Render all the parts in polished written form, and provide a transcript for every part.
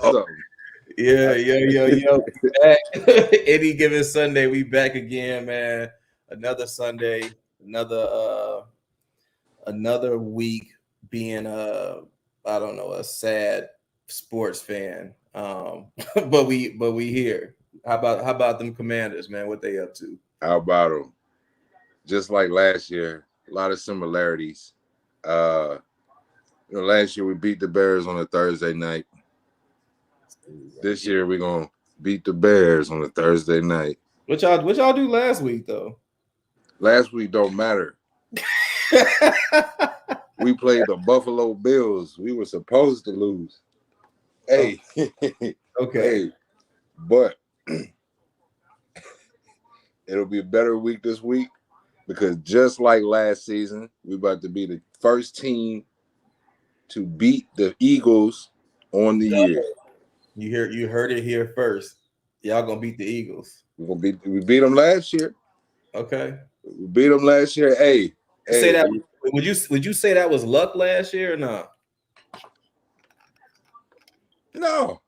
So, Yo. Back. Any given Sunday, we back again, man. Another Sunday, another week being I don't know, a sad sports fan. But we here. How about them Commanders, man? What they up to? how about them? Just like last year, a lot of similarities. Uh, last year we beat the Bears on a Thursday night. This year we're gonna beat the Bears on a Thursday night. What y'all do last week though? Last week don't matter. We played the Buffalo Bills. We were supposed to lose. Hey, Okay. hey, but it'll be a better week this week because just like last season, we're about to be the first team to beat the Eagles on the year. You heard it here first. Y'all gonna beat the Eagles. We beat them last year. Okay. We beat them last year. Hey, Say that. Would you say that was luck last year or not? no.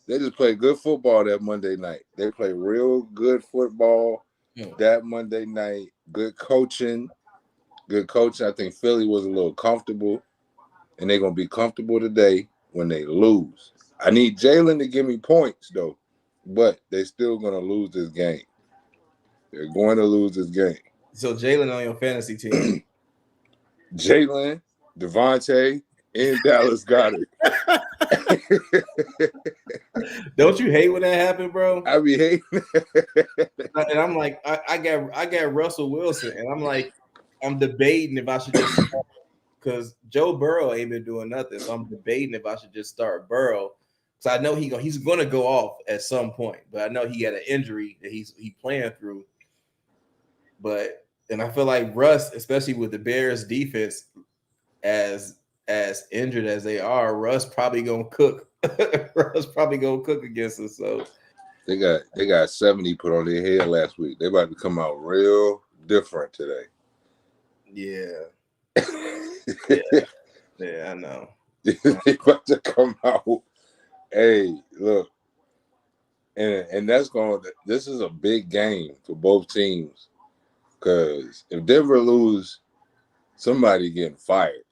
They just played good football that Monday night. They played real good football that Monday night. Good coaching. Good coaching. I think Philly was a little comfortable, and they're going to be comfortable today when they lose. I need Jalen to give me points, though, but they're still going to lose this game. They're going to lose this game. So Jalen on your fantasy team. Jalen, Devontae, and Dallas Goedert. Don't you hate when that happened, bro? I be hating. And I'm like, I got Russell Wilson, and I'm like, I'm debating if I should just because Joe Burrow ain't been doing nothing, so I'm debating if I should just start Burrow. So I know he's going to go off at some point, but I know he had an injury that he's playing through. And I feel like Russ, especially with the Bears defense, as injured as they are, Russ probably gonna cook. Russ probably gonna cook against us. So they got 70 put on their head last week. They about to come out real different today. Yeah, I know. They about to come out. Hey, look, and that's going. This is a big game for both teams because if Denver lose, somebody getting fired.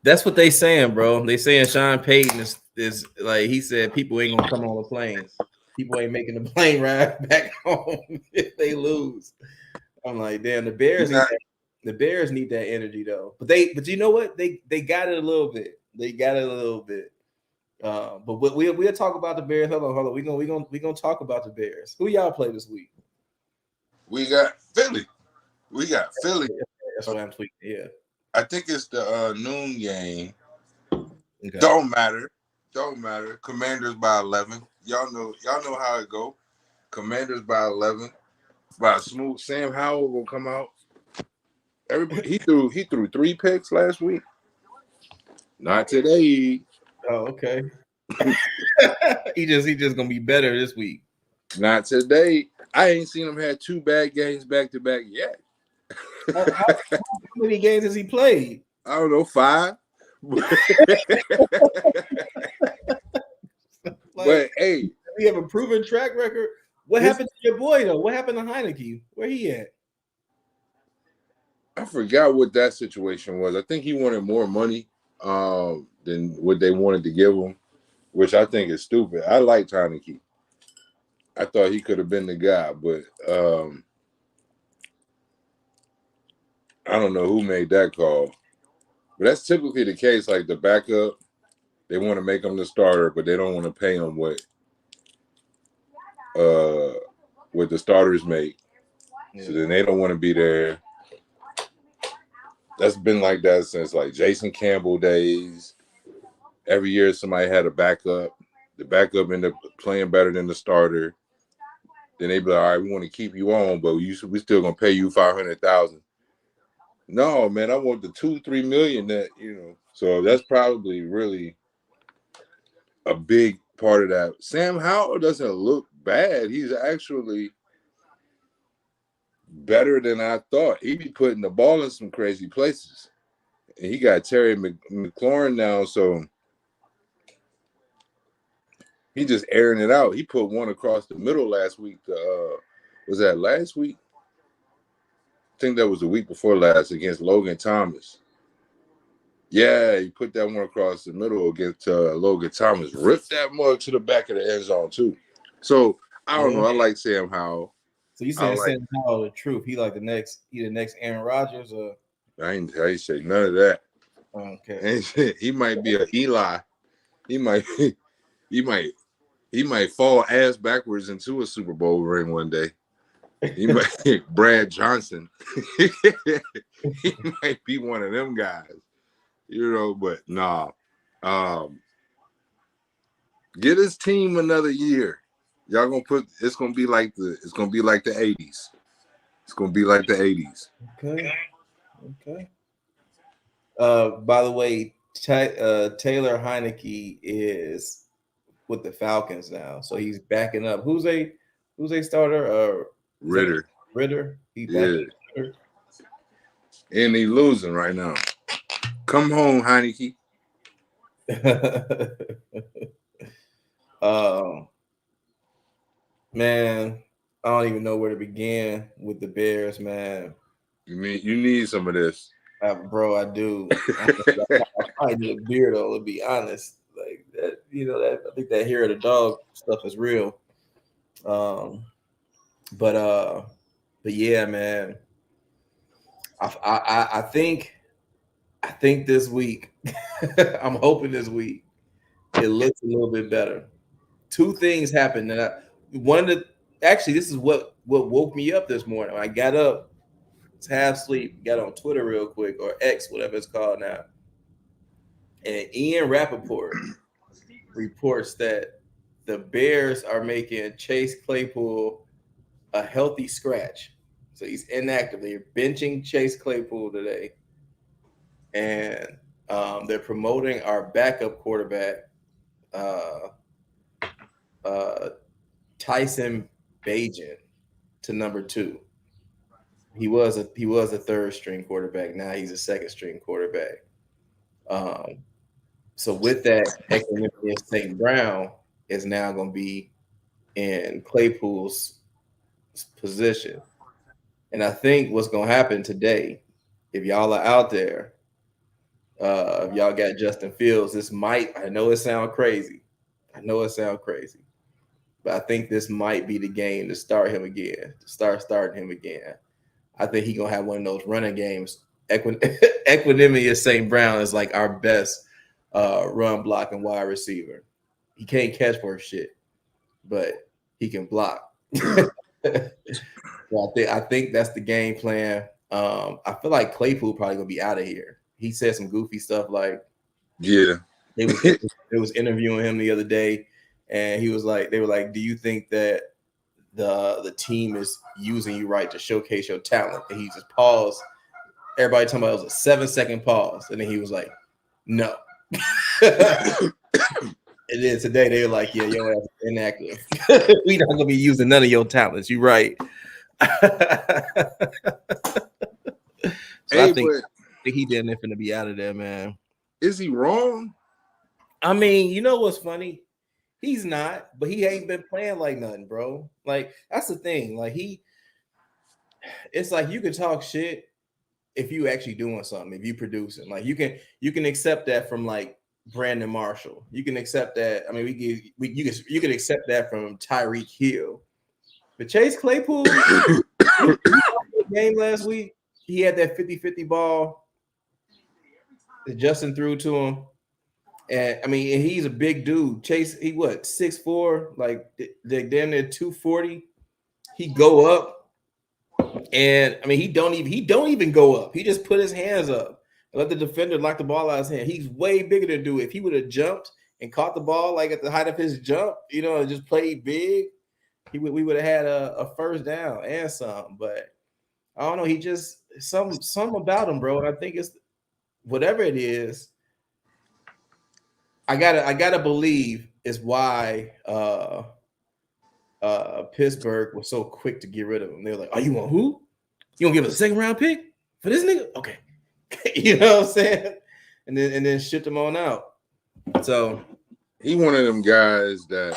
That's what they saying, bro. They saying Sean Payton is like he said people ain't gonna come on the planes. People ain't making the plane ride back home if they lose. I'm like, damn, the Bears need that energy though. But you know what? They got it a little bit. They got it a little bit. But we'll talk about the Bears. Hold on. We gonna talk about the Bears. Who y'all play this week? We got Philly. That's what I'm tweeting. Yeah. I think it's the noon game. Okay. Don't matter. Commanders by 11. Y'all know how it go. Commanders by 11. By smooth. Sam Howell will come out. Everybody he threw 3 picks last week. Not today. Oh, okay. he just gonna be better this week. Not today. I ain't seen him have 2 bad games back to back yet. How many games has he played? I don't know, 5. But hey, we have a proven track record. What happened to your boy though? What happened to Heineke? Where he at? I forgot what that situation was. I think he wanted more money than what they wanted to give him, which I think is stupid. I liked Heineke. I thought he could have been the guy, but I don't know who made that call. But that's typically the case. Like the backup, they want to make him the starter, but they don't want to pay him what the starters make. Yeah. So then they don't want to be there. That's been like that since like Jason Campbell days. Every year somebody had a backup. The backup ended up playing better than the starter. Then they be like, all right, we want to keep you on, but we still gonna pay you $500,000. No, man, I want the 2-3 million that, So that's probably really a big part of that. Sam Howell doesn't look bad. He's actually better than I thought. He be putting the ball in some crazy places. And he got Terry McLaurin now, so He just airing it out. He put one across the middle last week. Was that last week? I think that was the week before last against Logan Thomas. Yeah, he put that one across the middle against Logan Thomas. Ripped that mug to the back of the end zone too. So I don't Yeah. know. I like Sam Howell. So you I saying like. Sam Howell the truth? He like the next Aaron Rodgers or I ain't say none of that. okay. He might be a Eli. He might. He might. He might fall ass backwards into a Super Bowl ring one day. He might. Brad Johnson. He might be one of them guys. But nah. Um, get his team another year. Y'all gonna put it's gonna be like the 80s. It's gonna be like the 80s. Okay. Okay. By the way, Taylor Heineke is with the Falcons now, so he's backing up. Who's a starter? Is that Ritter. Ritter? He back. Yeah. And he losing right now. Come home, Heineke. um, man, I don't even know where to begin with the Bears, man. You need some of this. Bro, I do. I need a beard, though. To be honest, like that, that I think that hair of the dog stuff is real. Um, but yeah, man. I think this week, I'm hoping this week it looks a little bit better. Two things happened, and one of the actually this is what woke me up this morning. When I got up, was half sleep, got on Twitter real quick or X, whatever it's called now, and Ian Rappaport reports that the Bears are making Chase Claypool a healthy scratch. So he's inactive. They're benching Chase Claypool today. And they're promoting our backup quarterback, uh, uh, Tyson Bajan, to number 2. He was a third string quarterback. Now he's a second string quarterback. Um, so with that, Equanimeous St. Brown is now going to be in Claypool's position. And I think what's going to happen today, if y'all are out there, if y'all got Justin Fields, I know it sounds crazy. But I think this might be the game to start him again, to start starting him again. I think he's going to have one of those running games. Equanimity St. Brown is like our best run blocking wide receiver. He can't catch for shit, but he can block. So I think that's the game plan. I feel like Claypool probably gonna be out of here. He said some goofy stuff like Yeah. they was interviewing him the other day, and they were like, "Do you think that the team is using you right to showcase your talent?" And he just paused. Everybody talking about it was a 7-second pause, and then he was like, "No." And then today they were like, "Yeah, your ass is inactive. We not gonna be using none of your talents. You right." So Hey, I think but he didn't finna be out of there, man. is he wrong? I mean, you know what's funny? He's not, but he ain't been playing like nothing, bro. Like that's the thing. Like it's like you can talk shit if you actually doing something, if you producing. Like you can accept that from like Brandon Marshall. You can accept that. I mean, you can accept that from Tyreek Hill. But Chase Claypool, game last week, he had that 50-50 ball that Justin threw to him. And I mean, and he's a big dude. Chase, he what, 6'4", like they're damn near 240. He go up, and I mean, he don't even go up. He just put his hands up and let the defender lock the ball out of his hand. He's way bigger than dude. If he would have jumped and caught the ball like at the height of his jump, and just played big, we would have had a first down and some. But I don't know. He just some about him, bro. And I think it's whatever it is. I gotta believe is why Pittsburgh was so quick to get rid of him. They were like, "Oh, you want who? You gonna give us a second round pick for this nigga? Okay." You know what I'm saying? And then shipped him on out. So he one of them guys that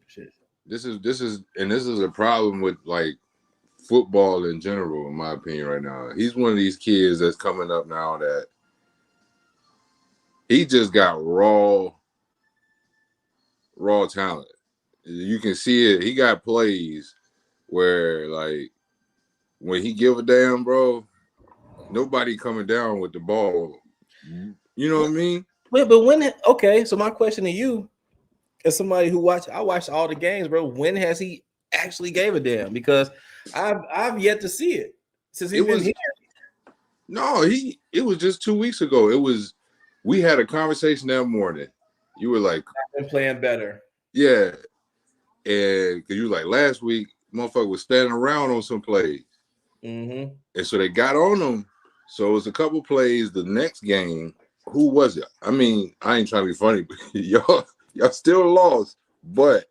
Shit. this is a problem with like football in general, in my opinion, right now. He's one of these kids that's coming up now that he just got raw talent. You can see it. He got plays where like when he give a damn, bro, nobody coming down with the ball. You know what I mean? Wait, but okay, so my question to you, as somebody who I watched all the games, bro, when has he actually gave a damn? Because I've yet to see it since It he's been was here. no, it was just 2 weeks ago. We had a conversation that morning. You were like, Been playing better. yeah, and because you were like last week, motherfucker was standing around on some plays, Mm-hmm. and so they got on him. So it was a couple plays. The next game, who was it? I mean, I ain't trying to be funny, but y'all still lost, but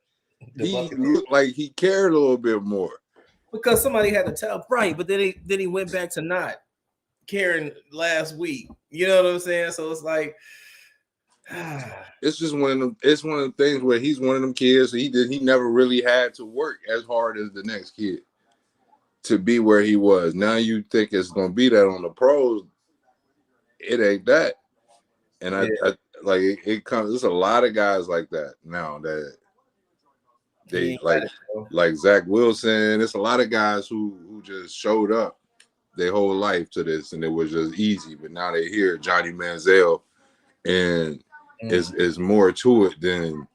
The he Buccaneers. looked like he cared a little bit more. Because somebody had to tell right, but then he went back to not caring last week. You know what I'm saying? So it's like It's just one of them. It's one of the things where he's one of them kids. He never really had to work as hard as the next kid to be where he was. Now you think it's gonna be that on the pros. It ain't that. And yeah, I like it comes. There's a lot of guys like that now that he they ain't got it, bro. like Zach Wilson. It's a lot of guys who just showed up their whole life to this, and it was just easy. But now they hear Johnny Manziel, and it's more to it than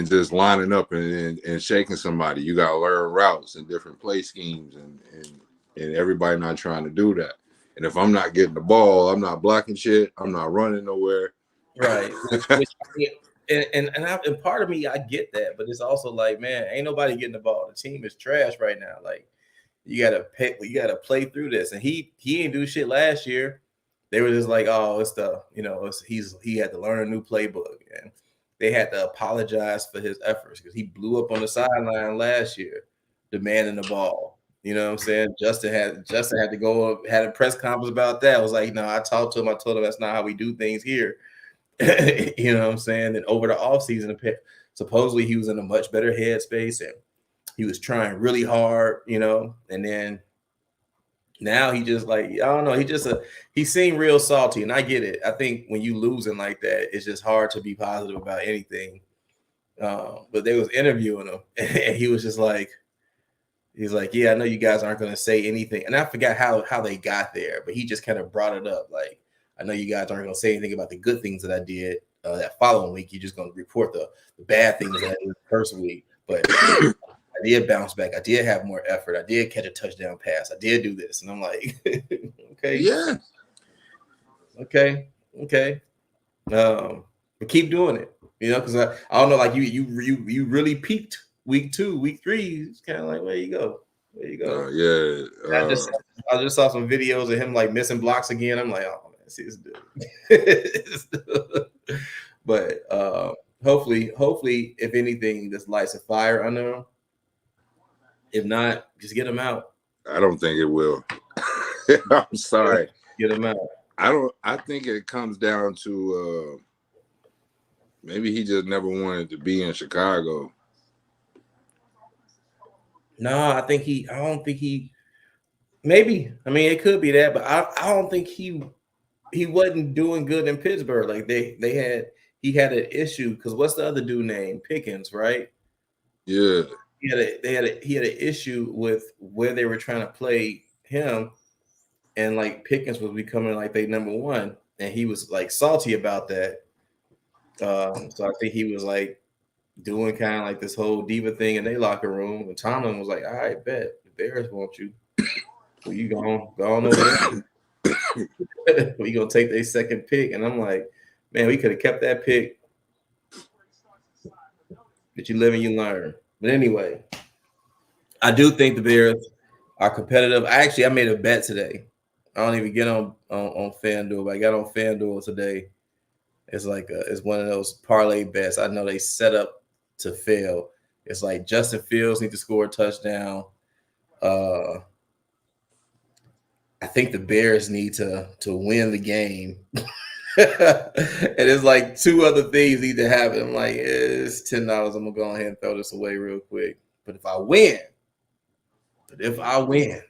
just lining up and shaking somebody. You got to learn routes and different play schemes, and everybody not trying to do that. And if I'm not getting the ball, I'm not blocking shit. I'm not running nowhere. Right. Which and part of me, I get that, but it's also like, man, ain't nobody getting the ball. The team is trash right now. Like you gotta play through this. And he ain't do shit last year. They were just like, oh, it's the he had to learn a new playbook, and they had to apologize for his efforts because he blew up on the sideline last year, demanding the ball. You know what I'm saying? Justin had to go up, had a press conference about that. I was like, no, I talked to him. I told him that's not how we do things here. You know what I'm saying? And over the offseason, supposedly he was in a much better headspace and he was trying really hard, and then now he just like, I don't know, he seemed real salty, and I get it. I think when you losing like that, it's just hard to be positive about anything. But they was interviewing him, and he was just like, he's like, yeah, I know you guys aren't going to say anything, and I forgot how they got there, but he just kind of brought it up, like, I know you guys aren't going to say anything about the good things that I did that following week. You're just going to report the bad things that I did the first week, but I did bounce back. I did have more effort. I did catch a touchdown pass. I did do this. And I'm like, okay, Yeah, okay, okay. But keep doing it, because I don't know, like you really peaked week 2, week 3. It's kind of like, where you go? Where you go? yeah. I just I just saw some videos of him like missing blocks again. I'm like, oh man, see this dude. But hopefully, if anything, this lights a fire under him. If not, just get him out. I don't think it will. I'm sorry. Get him out. I don't. I think it comes down to maybe he just never wanted to be in Chicago. No, I think he. I don't think he. Maybe. I mean, it could be that, but I don't think he wasn't doing good in Pittsburgh. Like he had an issue because what's the other dude name? Pickens, right? Yeah, He had an issue with where they were trying to play him, and like Pickens was becoming like they number one, and he was like salty about that. So I think he was like doing kind of like this whole diva thing in their locker room, and Tomlin was like, "All right, bet the Bears want you, so you go on over there. We gonna take their second pick." And I'm like, man, we could have kept that pick, but you live and you learn. But anyway, I do think the Bears are competitive. I made a bet today. I don't even get on FanDuel, but I got on FanDuel today. It's like it's one of those parlay bets. I know they set up to fail. It's like Justin Fields need to score a touchdown. Uh, I think the Bears need to win the game. And it's like two other things need to happen. I'm like, it's $10. I'm gonna go ahead and throw this away real quick. But if I win, but if I win,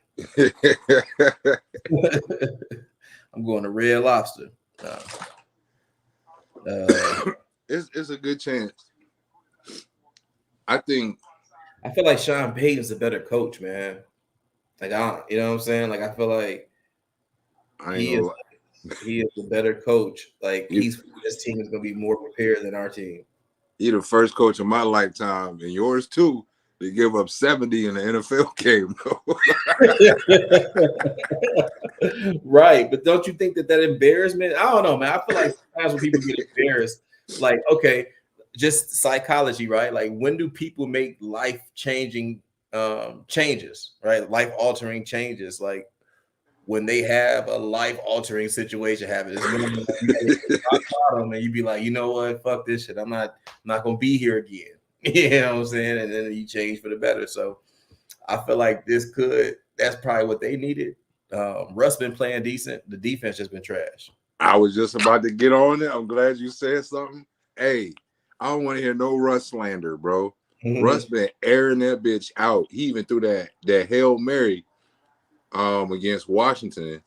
I'm going to Red Lobster. It's a good chance. I think I feel like Sean Payton's a better coach, man. Like you know what I'm saying? Like I feel like I ain't he gonna is lie. he is a better coach. Like He, this team is gonna be more prepared than our team. he the first coach of my lifetime and yours too to give up 70 in the NFL game, bro. Right, but don't you think that embarrassment? I don't know, man. I feel like sometimes when people get embarrassed, like okay, just psychology, right? Like when do people make life changing changes, right? Life altering changes, like when they have a life altering situation happen. It's when you hit rock bottom and you be like, you know what, fuck this shit. I'm not gonna be here again. You know what I'm saying? And then you change for the better. So I feel like that's probably what they needed. Russ been playing decent. The defense just been trash. I was just about to get on it. I'm glad you said something. Hey, I don't want to hear no Russ slander, bro. Russ been airing that bitch out. He even threw that Hail Mary against Washington.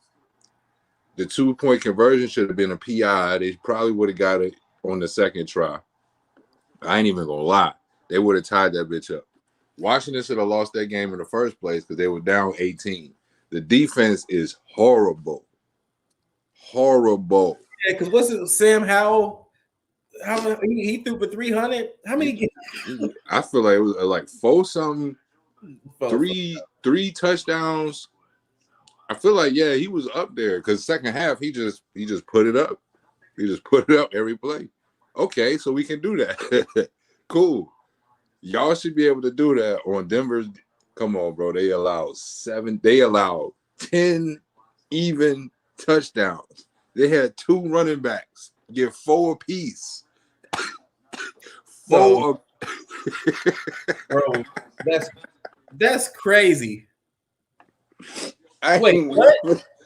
The 2-point conversion should have been a PI. They probably would have got it on the second try. I ain't even gonna lie. They would have tied that bitch up. Washington should have lost that game in the first place because they were down 18. The defense is horrible. Horrible. Yeah, because what's it, Sam Howell? How he threw for 300? How many? I feel like it was like 4-something, Oh, three touchdowns. I feel like he was up there because second half he just put it up. He just put it up every play. Okay, so we can do that. Cool. Y'all should be able to do that on Denver's. Come on, bro. They allowed 10 even touchdowns. They had 2 running backs get 4 apiece. no, bro, that's crazy. Wait, what?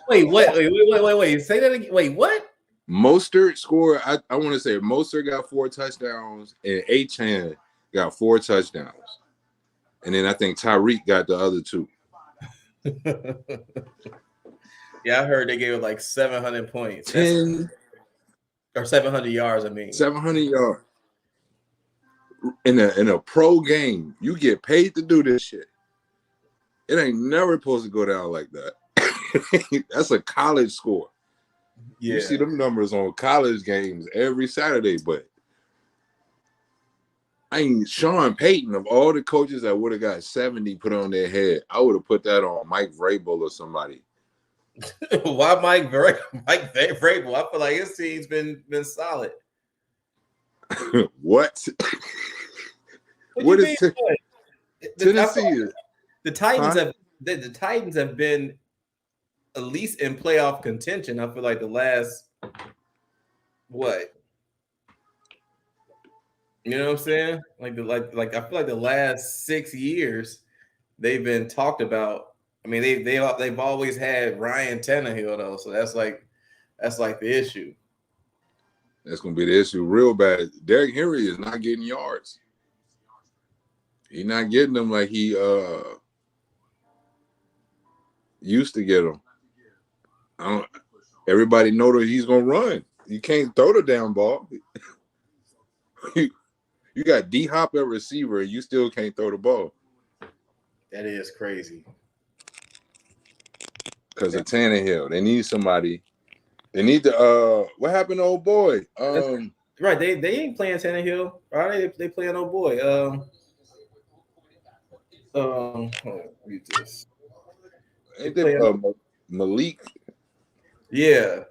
Wait. Say that again. Wait, what? Mostert scored. I want to say Mostert got 4 touchdowns and Achan got 4 touchdowns. And then I think Tyreek got the other 2. Yeah, I heard they gave it like 700 points. 10 or 700 yards, I mean. 700 yards. In a pro game, you get paid to do this shit. It ain't never supposed to go down like that. That's a college score. Yeah. You see them numbers on college games every Saturday, but Sean Payton, of all the coaches that would have got 70 put on their head, I would have put that on Mike Vrabel or somebody. Why Mike Vrabel? I feel like his team's been solid. What? What is Tennessee? The Titans the Titans have been at least in playoff contention. I feel like the last what? You know what I'm saying? Like I feel like the last 6 years they've been talked about. I mean, they've always had Ryan Tannehill though, so that's like the issue. That's gonna be the issue real bad. Derrick Henry is not getting yards. He's not getting them like he used to get them. Everybody know that he's gonna run. You can't throw the damn ball. You got D-Hop at receiver, and you still can't throw the ball. That is crazy. Because of Tannehill, they need somebody. They need to. What happened to old boy? Right, they ain't playing Tannehill. Right, they playing old boy. Read this. Ain't they Malik? Yeah,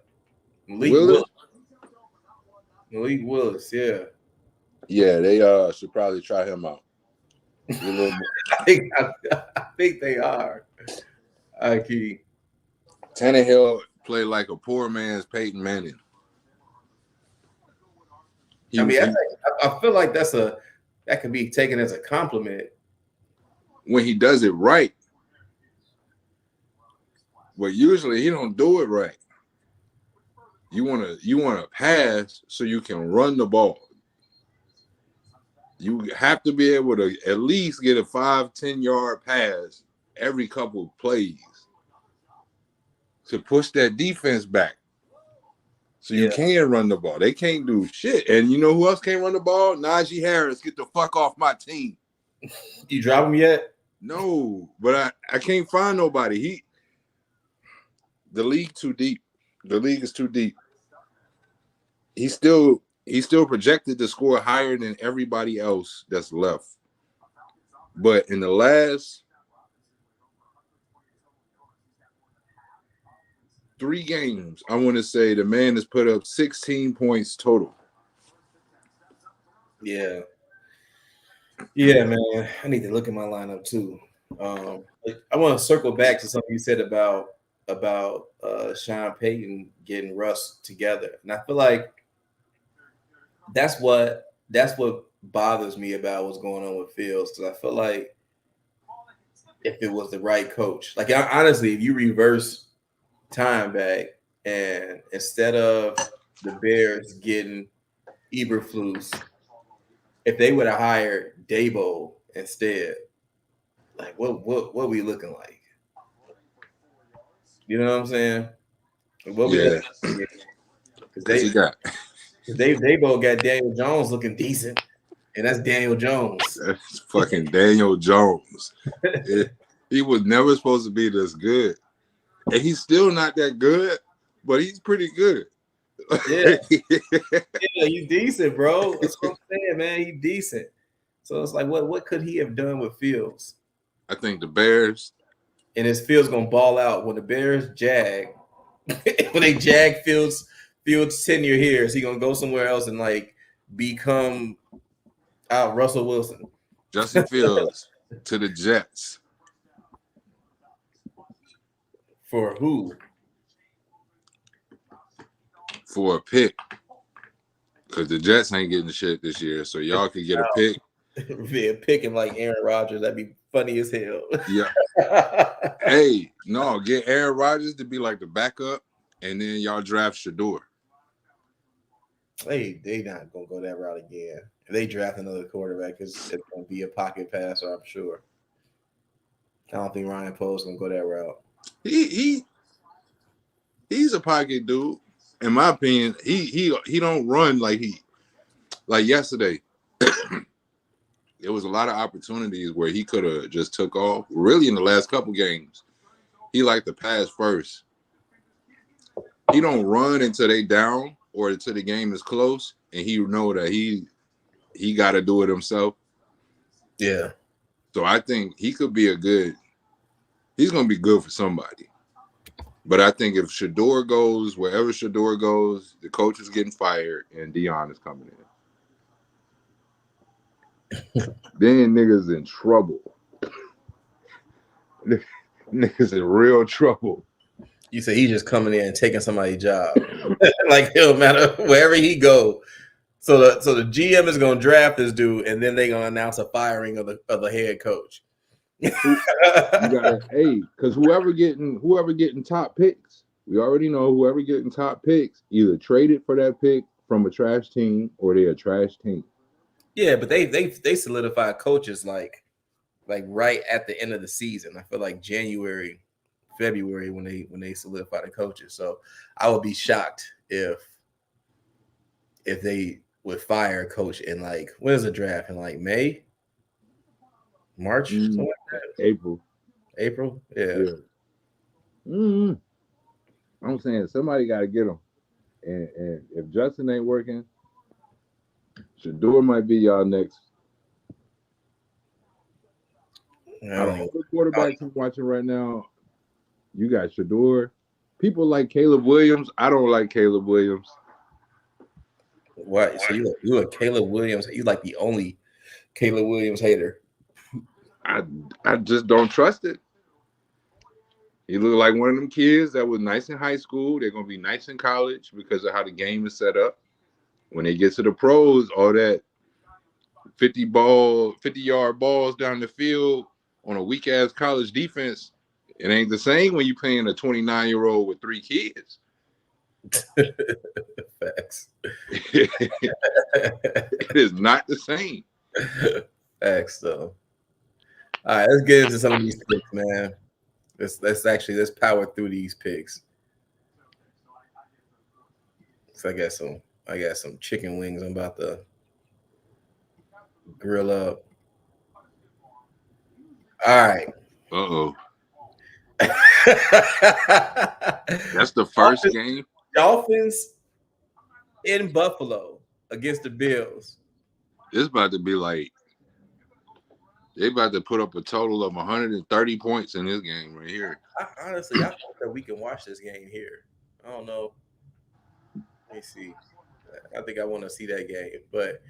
Malik Willis. Yeah. Yeah, they should probably try him out. I think they are. Tannehill played like a poor man's Peyton Manning. I feel like that can be taken as a compliment when he does it right. But usually he don't do it right. You wanna pass so you can run the ball. You have to be able to at least get a 5-10 yard pass every couple of plays to push that defense back. So you Yeah. can run the ball. They can't do shit. And you know who else can't run the ball? Najee Harris. Get the fuck off my team. You drop him yet? No, but I can't find nobody. The league too deep. The league is too deep. He's still projected to score higher than everybody else that's left. But in the last 3 games, I want to say the man has put up 16 points total. Yeah. Yeah, man. I need to look at my lineup too. I want to circle back to something you said about Sean Payton getting Russ together, and I feel like that's what bothers me about what's going on with Fields, because I feel like if it was the right coach, like honestly, if you reverse time back and instead of the Bears getting Eberflus, if they would have hired Dabo instead, like what we looking like? You know what I'm saying? What we Yeah, looking like? Because because he got they both got Daniel Jones looking decent, and that's Daniel Jones. fucking Daniel Jones. He was never supposed to be this good. And he's still not that good, but he's pretty good. Yeah, yeah, he's decent, bro. That's what I'm saying, man. He's decent. So it's like, what could he have done with Fields? I think the Bears. And his Fields gonna ball out when the Bears jag. When they jag Fields tenure here, is he gonna go somewhere else and like become out Russell Wilson? Justin Fields to the Jets. For who? For a pick. Because the Jets ain't getting the shit this year. So y'all can get a pick. Yeah, picking like Aaron Rodgers, that'd be funny as hell. Yeah. Hey, no, get Aaron Rodgers to be like the backup, and then y'all draft Shador. They not gonna go that route again. If they draft another quarterback, it's gonna be a pocket passer, I'm sure. I don't think Ryan Poe's gonna go that route. He's a pocket dude. In my opinion, he don't run like yesterday. There was a lot of opportunities where he could have just took off. Really, in the last couple games, he liked to pass first. He don't run until they down or until the game is close, and he know that he got to do it himself. Yeah. So I think he could be he's going to be good for somebody. But I think if Shador goes, wherever Shador goes, the coach is getting fired and Dion is coming in. Then niggas in trouble. Niggas in real trouble. You say he's just coming in and taking somebody's job. Like it don't matter wherever he go. So the GM is gonna draft this dude, and then they're gonna announce a firing of the head coach. You gotta, because whoever getting top picks, we already know whoever getting top picks either traded for that pick from a trash team or they're a trash team. Yeah, but they solidify coaches like right at the end of the season. I feel like January, February when they solidify the coaches. So I would be shocked if they would fire a coach in like, when is the draft, in like May, March, something like that? April, yeah. I'm saying somebody got to get him, and if Justin ain't working, Shador might be y'all next. Out of all the quarterbacks I'm watching right now, you got Shador. People like Caleb Williams. I don't like Caleb Williams. What? So you a Caleb Williams? You like the only Caleb Williams hater? I just don't trust it. He looked like one of them kids that was nice in high school. They're gonna be nice in college because of how the game is set up. When they get to the pros, all that 50-yard balls down the field on a weak ass college defense, it ain't the same when you playing a 29-year-old with 3 kids. Facts. It is not the same. Facts though. All right, let's get into some of these picks, man. Let's power through these picks. So I got some chicken wings I'm about to grill up. All right. Uh-oh. That's the first Dolphins, game. Dolphins in Buffalo against the Bills. It's about to be like they about to put up a total of 130 points in this game right here. Honestly, I hope that we can watch this game here. I don't know. Let me see. I think I want to see that game, but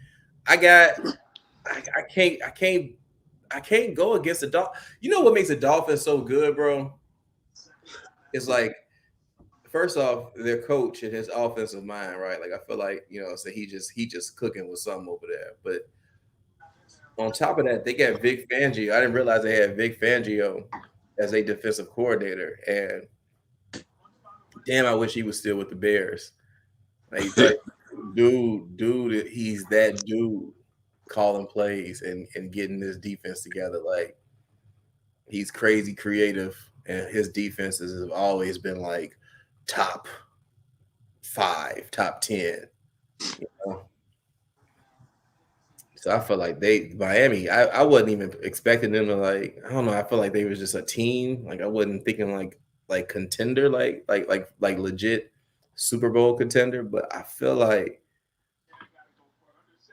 I got. I can't. I can't go against the Dolphins. You know what makes the Dolphins so good, bro? It's like first off, their coach and his offensive mind, right? Like I feel like so he just cooking with something over there. But on top of that, they got Vic Fangio. I didn't realize they had Vic Fangio as a defensive coordinator, and damn, I wish he was still with the Bears. Like, dude, he's that dude calling plays and getting this defense together. Like, he's crazy creative, and his defenses have always been like top 5, top 10. You know? So I feel like Miami. I wasn't even expecting them to like. I don't know. I feel like they was just a team. Like I wasn't thinking like contender, like legit Super Bowl contender. But I feel like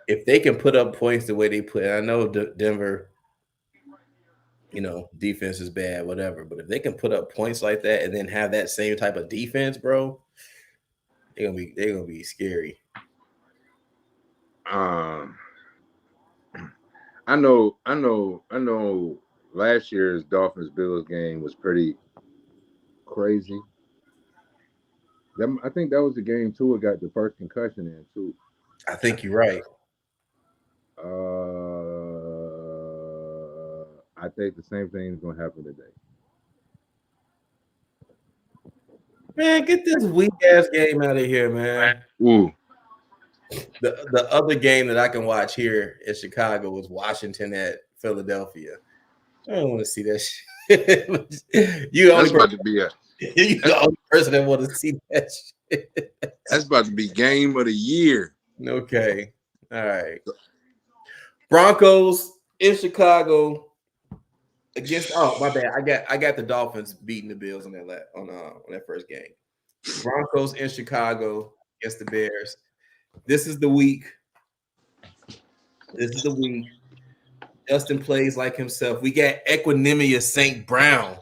if they can put up points the way they put, I know Denver, defense is bad, whatever. But if they can put up points like that and then have that same type of defense, bro, they're gonna be scary. Um, I know. Last year's Dolphins Bills game was pretty crazy. I think that was the game too. It got the first concussion in too. I think you're right. I think the same thing is gonna happen today. Man, get this weak ass game out of here, man. Ooh, The other game that I can watch here in Chicago is Washington at Philadelphia. I don't want to see that shit. you the only that's person, about to be a you the that's, only person that want to see that shit. that's about to be game of the year. Okay. All right. Broncos in Chicago against my bad. I got the Dolphins beating the Bills on that first game. Broncos in Chicago against the Bears. This is the week. This is the week. Justin plays like himself. We got Equanimous St. Brown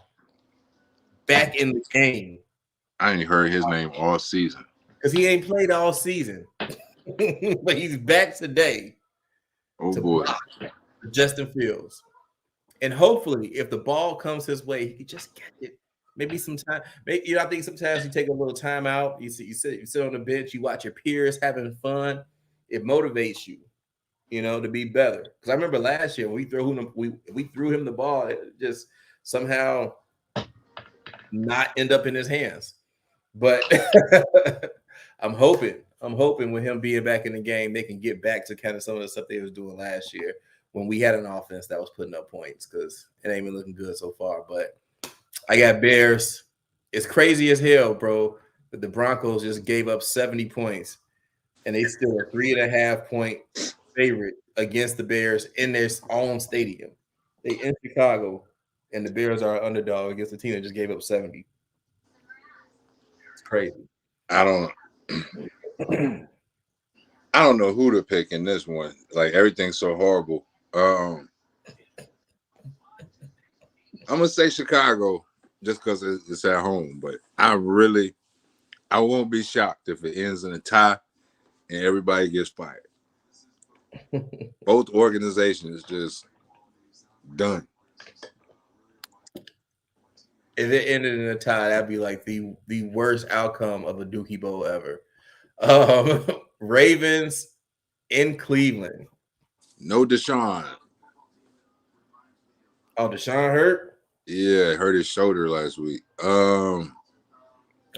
back in the game I ain't heard his name all season. because he ain't played all season, but he's back today Oh to boy, block Justin Fields. And hopefully, if the ball comes his way, he can just get it. Maybe some time. Maybe, I think sometimes you take a little time out. You sit on the bench. You watch your peers having fun. It motivates you, to be better. Because I remember last year when we threw him the ball, it just somehow not end up in his hands. But I'm hoping with him being back in the game, they can get back to kind of some of the stuff they was doing last year when we had an offense that was putting up points because it ain't been looking good so far. But I got Bears. It's crazy as hell, bro. But the Broncos just gave up 70 points, and they still a 3.5 point favorite against the Bears in their own stadium. They in Chicago, and the Bears are an underdog against the team that just gave up 70. It's crazy. I don't. I don't know who to pick in this one. Like everything's so horrible. I'm gonna say Chicago just because it's at home, but I won't be shocked if it ends in a tie and everybody gets fired. Both organizations just done. If it ended in a tie, that'd be like the worst outcome of a Dookie Bowl ever. Ravens in Cleveland. No Deshaun. Oh, Deshaun hurt? Yeah, hurt his shoulder last week.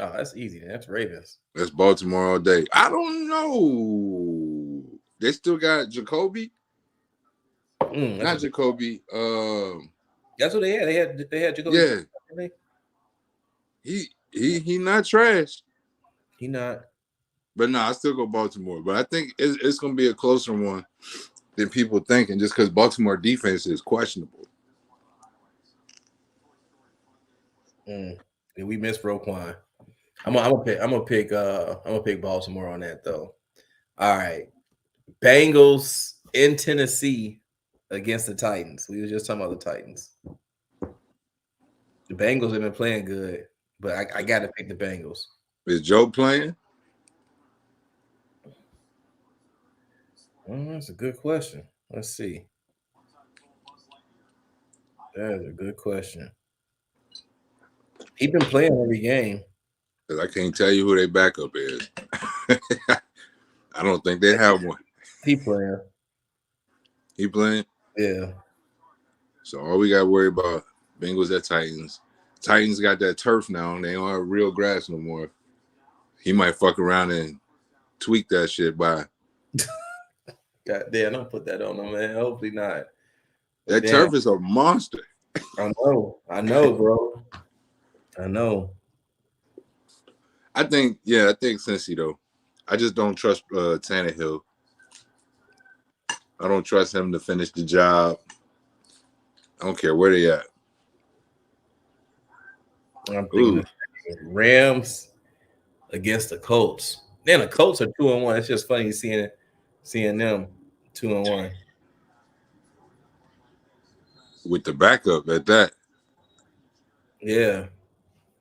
Oh, that's easy. Then. That's Ravens. That's Baltimore all day. I don't know. They still got Jacoby, That's a not good. Jacoby. That's what they had. They had Jacoby. Yeah, he not trash. He not. But no, I still go Baltimore. But I think it's going to be a closer one than people thinking, just because Baltimore defense is questionable. Yeah, we missed Roquan. I'm gonna pick Baltimore on that though. All right. Bengals in Tennessee against the Titans. We were just talking about the Titans. The Bengals have been playing good, but I got to pick the Bengals. Is Joe playing? That's a good question. Let's see. That is a good question. He's been playing every game. Because I can't tell you who their backup is. I don't think they have one. He playing. He playing? Yeah. So all we got to worry about Bengals at Titans. Titans got that turf now. They don't have real grass no more. He might fuck around and tweak that shit by. God damn, don't put that on him, man. Hopefully not. But That damn, turf is a monster. I know, bro. I know. I think Cincy though. I just don't trust Tannehill. I don't trust him to finish the job. I don't care where they at. I'm thinking Ooh, the Rams against the Colts. Man, the Colts are 2-1. It's just funny seeing them 2-1. with the backup at that. Yeah.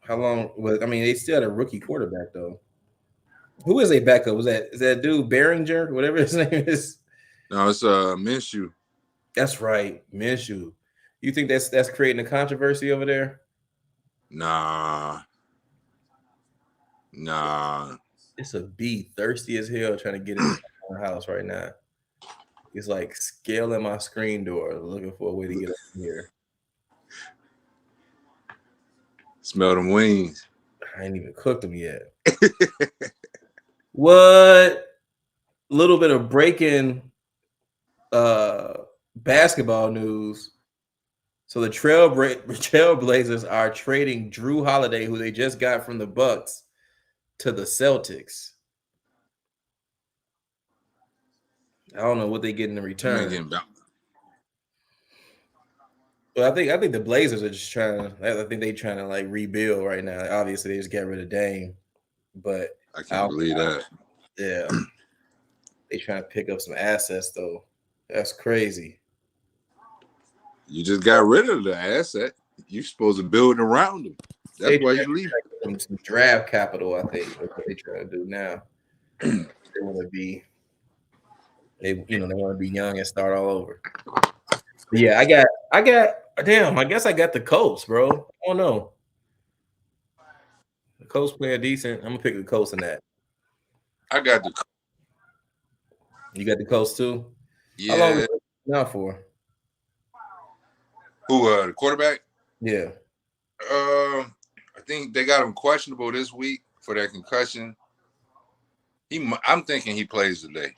How long was I mean they still had a rookie quarterback though. Who is a backup? Is that dude Behringer, whatever his name is? No, it's Minshew. That's right, Minshew. You think that's creating a controversy over there? Nah, nah. It's a bee thirsty as hell trying to get in my house right now. He's like scaling my screen door, looking for a way to get up in here. Smell them wings. I ain't even cooked them yet. What little bit of breaking uh basketball news. So the Trailblazers are trading Drew Holiday, who they just got from the Bucks, to the Celtics. I don't know what they get in I mean, return. getting back. But I think the Blazers are just trying to. I think they trying to like rebuild right now. Obviously, they just got rid of Dame, but I I can't don't, believe that. yeah, they trying to pick up some assets though. That's crazy. You just got rid of the asset. You supposed to build around them. That's They why trying you leave. to get them some draft capital. I think that's what they trying to do now. They want to be they want to be young and start all over. But yeah, I got damn. I guess I got the Colts, bro. I don't know. The Colts playing decent. I'm gonna pick the Colts in that. I got the You got the Colts too. How long is yeah. it now for? Who the quarterback? Yeah. I think they got him questionable this week for that concussion. I'm thinking he plays today.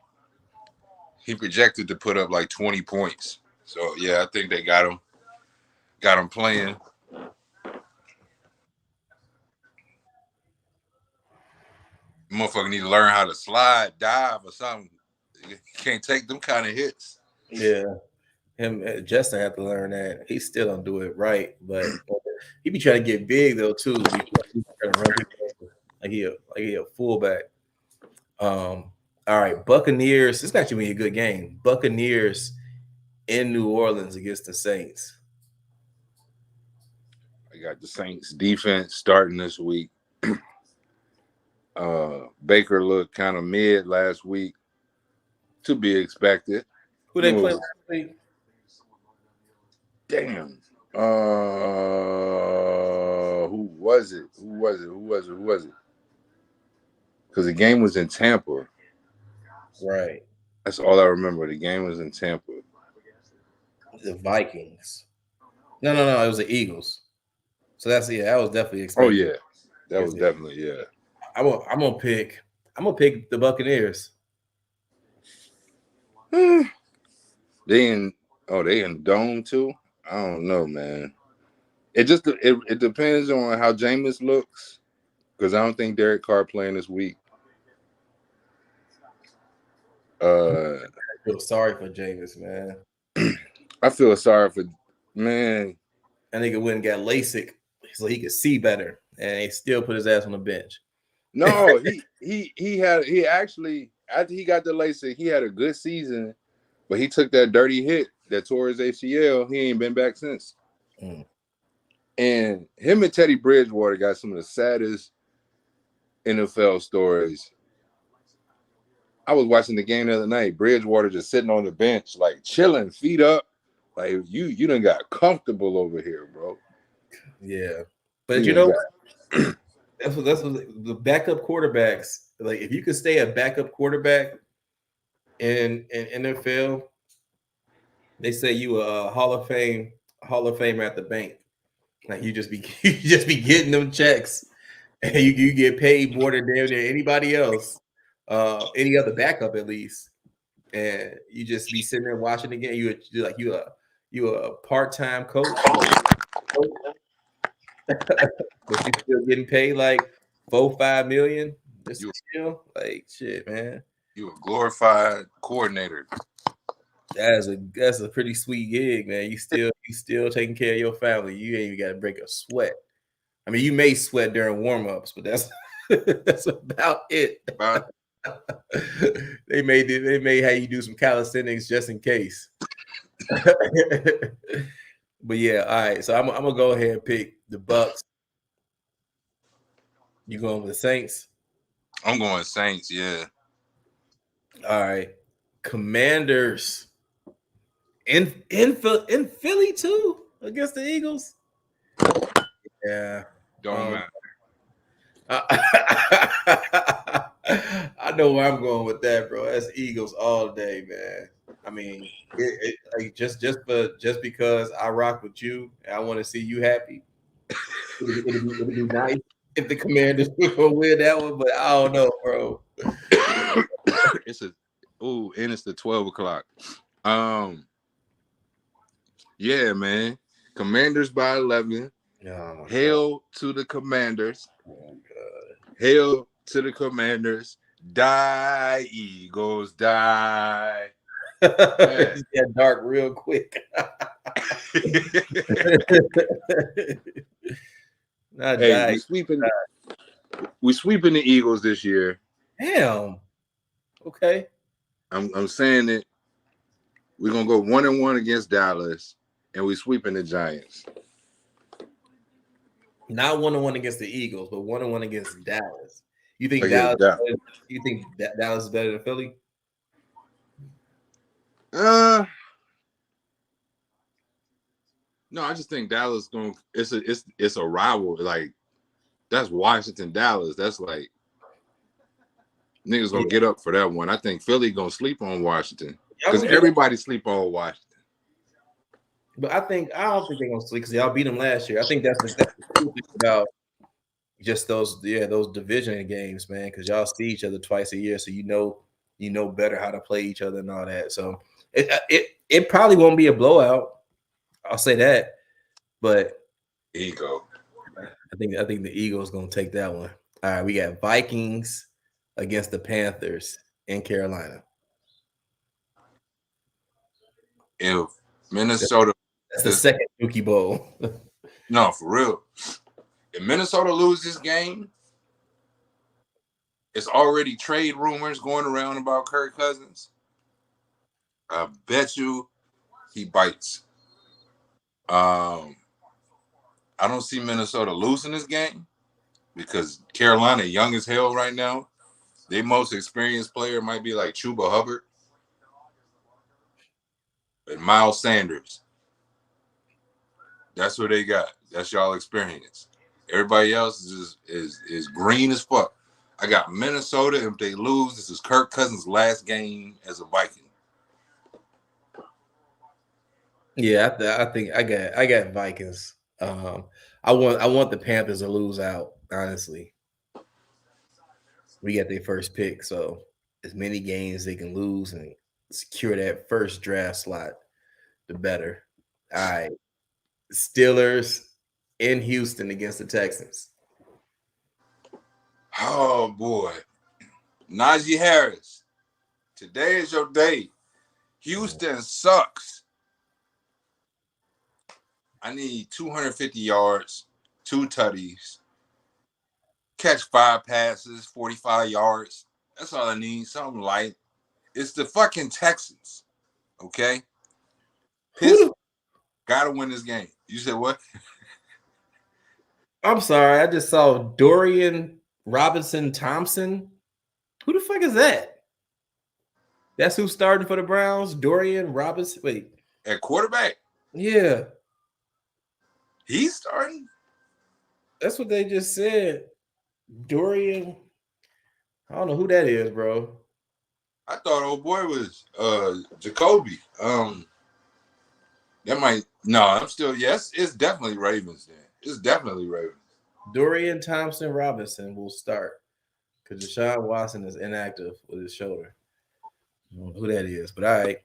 He projected to put up like 20 points. So yeah, I think they got him playing. Motherfucker need to learn how to slide, dive, or something. You can't take them kind of hits. Yeah. Him Justin had to learn that. He still don't do it right, but he be trying to get big though too. He trying to run people over like he a fullback. All right, Buccaneers. This is actually be a good game. Buccaneers in New Orleans against the Saints. I got the Saints defense starting this week. Baker looked kind of mid last week, to be expected. Who they play No, last week? damn. Who was it? Who was it? Because the game was in Tampa. Right. That's all I remember. The game was in Tampa. The Vikings. No. It was the Eagles. So that was definitely Oh expected. yeah, That was definitely yeah. I'm gonna pick the Buccaneers. They in they in dome too. I don't know, man. It depends on how Jameis looks because I don't think Derek Carr playing this week. Uh, I feel sorry for Jameis, man. I feel sorry for man. That nigga went and got LASIK so he could see better, and he still put his ass on the bench. No, he actually after he got the LASIK, he had a good season, but he took that dirty hit that tore his ACL. He ain't been back since. Mm. And him and Teddy Bridgewater got some of the saddest NFL stories. I was watching the game the other night. Bridgewater just sitting on the bench, like chilling, feet up. Like you done got comfortable over here, bro. Yeah, but You you done know got that's what the backup quarterbacks like. If you could stay a backup quarterback in NFL, they say you a Hall of Famer at the bank. Like you just be you just be getting them checks, and you get paid more than damn near anybody else, any other backup at least. And you just be sitting there watching the game. You a part time coach, but you still getting paid like 4-5 million just you to chill. Like shit, man. you a glorified coordinator. That's a pretty sweet gig, man. You still taking care of your family. You ain't even got to break a sweat. I mean, you may sweat during warm ups, but that's that's about it. About They may have you do some calisthenics just in case. But yeah, all right. So I'm gonna go ahead and pick the Bucks. You going with the Saints? I'm going Saints, yeah. All right. Commanders in Philly too against the Eagles. Yeah. Don't matter. I know where I'm going with that, bro. That's Eagles all day, man. I mean, like just because I rock with you and I want to see you happy, it'd be nice if the Commanders will win that one, but I don't know, bro. It's a and it's the 12 o'clock. Um, yeah, man. Commanders by 11. Oh my Hail to the Commanders. God. Hail to the Commanders. Die, Eagles, die. It got dark real quick. Not Hey, die. we sweeping the Eagles this year. Damn. Okay. I'm saying it. We're gonna go 1-1 against Dallas, and we sweeping the Giants. Not 1-1 against the Eagles, but 1-1 against Dallas. You think Against Dallas? Dallas. You think that Dallas is better than Philly? No, I just think Dallas going. It's a rival. Like that's Washington, Dallas. That's like niggas gonna get up for that one. I think Philly gonna sleep on Washington because everybody sleep on Washington. But I don't think they're gonna sleep because y'all beat them last year. I think that's the cool thing about just those division games, man, because y'all see each other twice a year, so you know better how to play each other and all that. So it probably won't be a blowout. I'll say that, but Ego. I think the Eagles gonna take that one. All right, we got Vikings against the Panthers in Carolina. If Minnesota, That's the second Dookie Bowl. no, for real. If Minnesota loses this game, it's already trade rumors going around about Kirk Cousins. I bet you he bites. I don't see Minnesota losing this game because Carolina young as hell right now. Their most experienced player might be like Chuba Hubbard and Miles Sanders. That's what they got. That's y'all experience. Everybody else is green as fuck. I got Minnesota. If they lose, this is Kirk Cousins' last game as a Viking. Yeah, I think I got Vikings. I want the Panthers to lose out. Honestly, we got their first pick, so as many games they can lose and secure that first draft slot, the better. All right, Steelers in Houston against the Texans. Oh boy, Najee Harris. Today is your day. Houston sucks. I need 250 yards, two tutties, catch 5 passes, 45 yards. That's all I need. Something light. It's the fucking Texans. Okay? Who Piss the gotta win this game. You said what? I'm sorry, I just saw Dorian Robinson Thompson. Who the fuck is that? That's who's starting for the Browns? Dorian Robinson. Wait. At quarterback, Yeah, he's starting. that's what they just said. Dorian. I don't know who that is, bro. I thought old boy was Jacoby. That might no, I'm still yes, it's definitely Ravens then. It's definitely Ravens. Dorian Thompson Robinson will start because Deshaun Watson is inactive with his shoulder. I don't know who that is, but all right.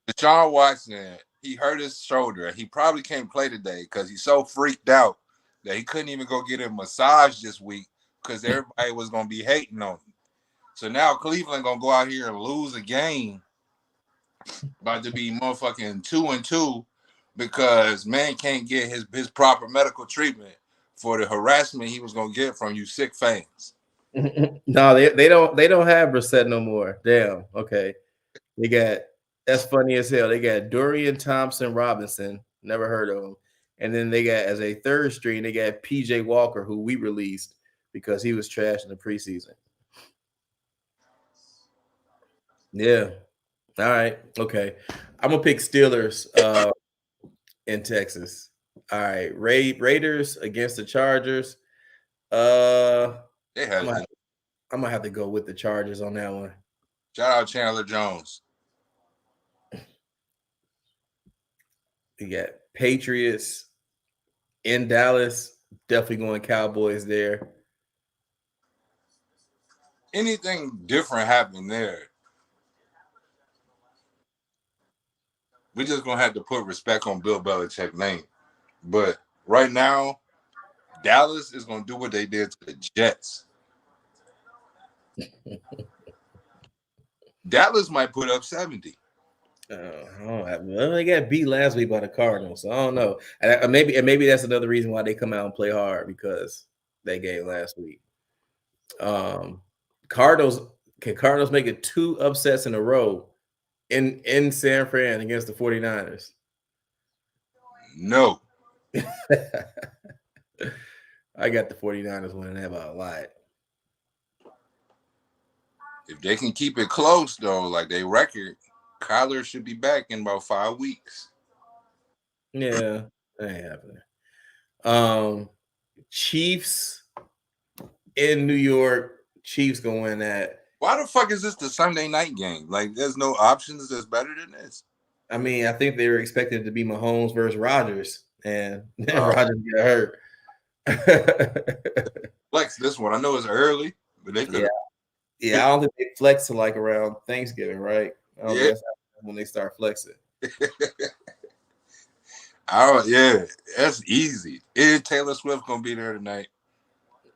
Deshaun Watson, he hurt his shoulder. He probably can't play today because he's so freaked out that he couldn't even go get a massage this week because everybody was gonna be hating on him. So now Cleveland gonna go out here and lose a game, about to be motherfucking 2-2 because man can't get his proper medical treatment for the harassment he was gonna get from you sick fans. No, they don't have Brissett no more. Damn. Okay. They got that's funny as hell. They got Dorian Thompson Robinson, never heard of him. And then they got as a third string, they got PJ Walker, who we released because he was trash in the preseason. Yeah. All right. Okay. I'm gonna pick Steelers in Texas. All right. Raiders against the Chargers. Uh They I'm had gonna, I'm gonna have to go with the Chargers on that one. shout out Chandler Jones. We got Patriots in Dallas. Definitely going Cowboys there. Anything different happened there. We just gonna have to put respect on Bill Belichick's name. But right now, Dallas is gonna do what they did to the Jets. Dallas might put up 70. Well, they got beat last week by the Cardinals, so I don't know. And maybe that's another reason why they come out and play hard because they gave last week. Cardinals can Cardinals make it 2 upsets in a row in San Fran against the 49ers? No. I got the 49ers winning that by a lot. If they can keep it close though, like they record, Kyler should be back in about 5 weeks. Yeah, that ain't happening. Chiefs in New York. Chiefs gonna win that. Why the fuck is this the Sunday night game? Like, there's no options that's better than this. I mean, I think they were expected to be Mahomes versus Rodgers, and Rodgers got hurt. Flex this one. I know it's early, but they could. Yeah. I don't think they flex to like around Thanksgiving, right? I don't think that's when they start flexing. Yeah, that's easy. And Taylor Swift gonna be there tonight.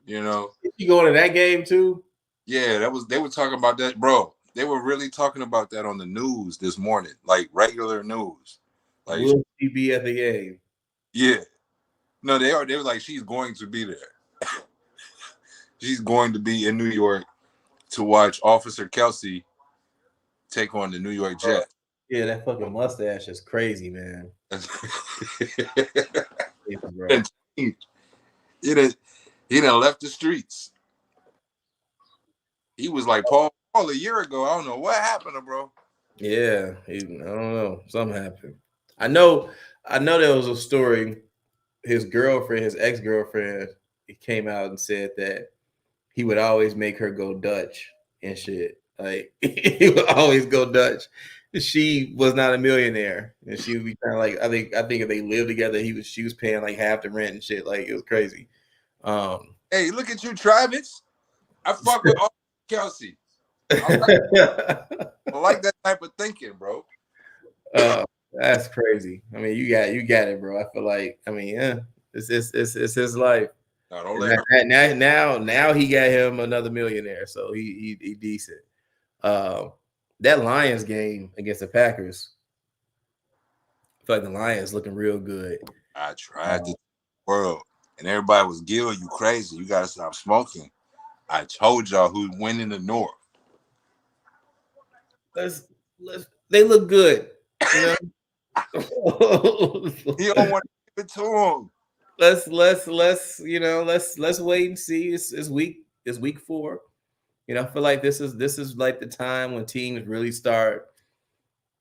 You know. You going to that game too? Yeah, they were talking about that, bro. They were really talking about that on the news this morning, like regular news. Like, will she be at the game? Yeah. No, they are. They were like, she's going to be there. She's going to be in New York to watch Officer Kelsey take on the New York Jets. Yeah, that fucking mustache is crazy, man. He done left the streets. He was like Paul a year ago. I don't know what happened to bro. Yeah, I don't know. Something happened. I know there was a story. His girlfriend, his ex-girlfriend, he came out and said that he would always make her go Dutch and shit. Like he would always go Dutch. She was not a millionaire, and she would be kind of like I think if they lived together, she was paying like half the rent and shit. Like it was crazy. Hey, look at you, Travis. I fuck with all Kelsey. I like I like that type of thinking, bro. uh, that's crazy. I mean, you got it, bro. I feel like, I mean, yeah, it's his life. No, don't And let her. now he got him another millionaire, so he decent. Uh, that Lions game against the Packers, I feel like the Lions looking real good. I tried to world, and everybody was Gil, you crazy. You gotta stop smoking. I told y'all who's winning the North. Let's they look good, you know. He don't want to give it to him. let's let's wait and see. It's week 4. You know, I feel like this is like the time when teams really start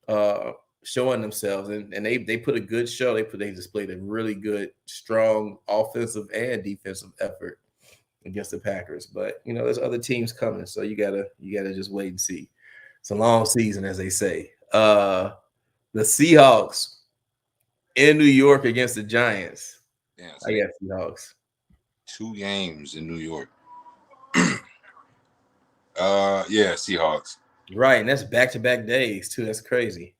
uh showing themselves, and they put a good show. They displayed a really good, strong offensive and defensive effort against the Packers. But you know, there's other teams coming, so you gotta just wait and see. It's a long season, as they say. The Seahawks in New York against the Giants. Yeah, so I they got Seahawks. 2 games in New York. Yeah, Seahawks. Right, and that's back-to-back days too. That's crazy.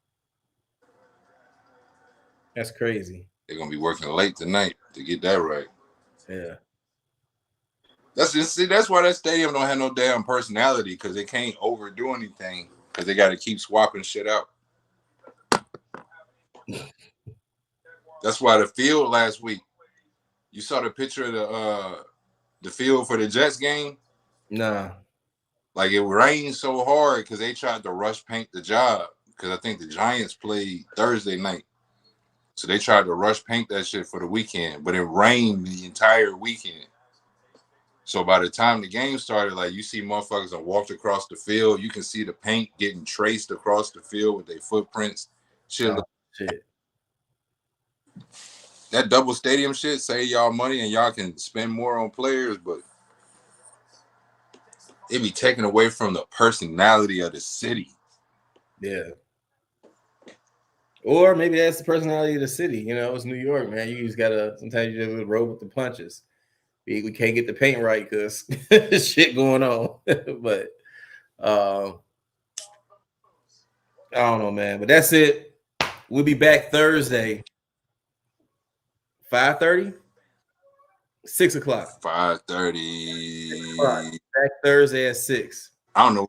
That's crazy. They're gonna be working late tonight to get that right. Yeah. That's just see. That's why that stadium don't have no damn personality because they can't overdo anything because they got to keep swapping shit out. That's why the field last week. You saw the picture of the field for the Jets game. Nah. Like it rained so hard because they tried to rush paint the job because I think the Giants played Thursday night. So they tried to rush paint that shit for the weekend, but it rained the entire weekend. So by the time the game started, like you see motherfuckers that walked across the field, you can see the paint getting traced across the field with their footprints. Shit, Oh, shit. that double stadium shit save y'all money and y'all can spend more on players, but it be taken away from the personality of the city. Yeah. Or maybe that's the personality of the city. You know, it's New York, man. You just gotta sometimes you just roll with the punches. We can't get the paint right because shit going on. But I don't know, man. But that's it. We'll be back Thursday, 5:30, 6 o'clock. 5:30. Back Thursday at 6. I don't know.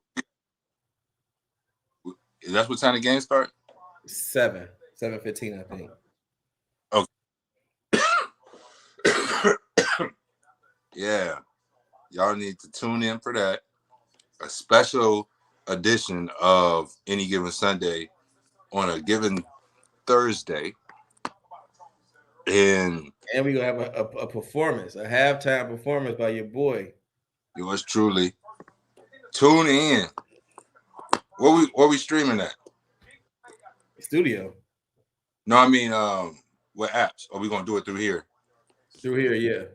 That's what time the game start? 7:15, I think. Okay. Yeah. Y'all need to tune in for that. A special edition of Any Given Sunday on a given Thursday. And we're gonna have a performance, a halftime performance by your boy. yours truly. Tune in. What we streaming at? Studio. No, I mean what apps? Are we gonna do it through here? Through here, yeah.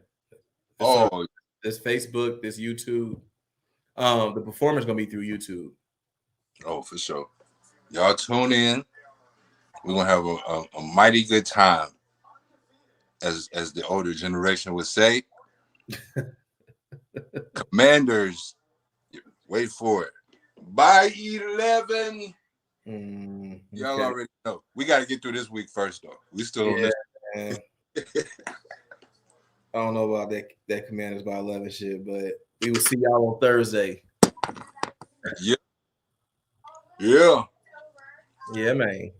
Oh, This Facebook, this YouTube. The performance gonna be through YouTube. oh, for sure. Y'all tune in. We're gonna have a mighty good time, as the older generation would say. Commanders, wait for it. By 11. Y'all Okay. already know. We got to get through this week first, though. We still on Man. I don't know about that Commanders by 11 shit, but we will see y'all on Thursday. Yeah. Yeah. Yeah, man.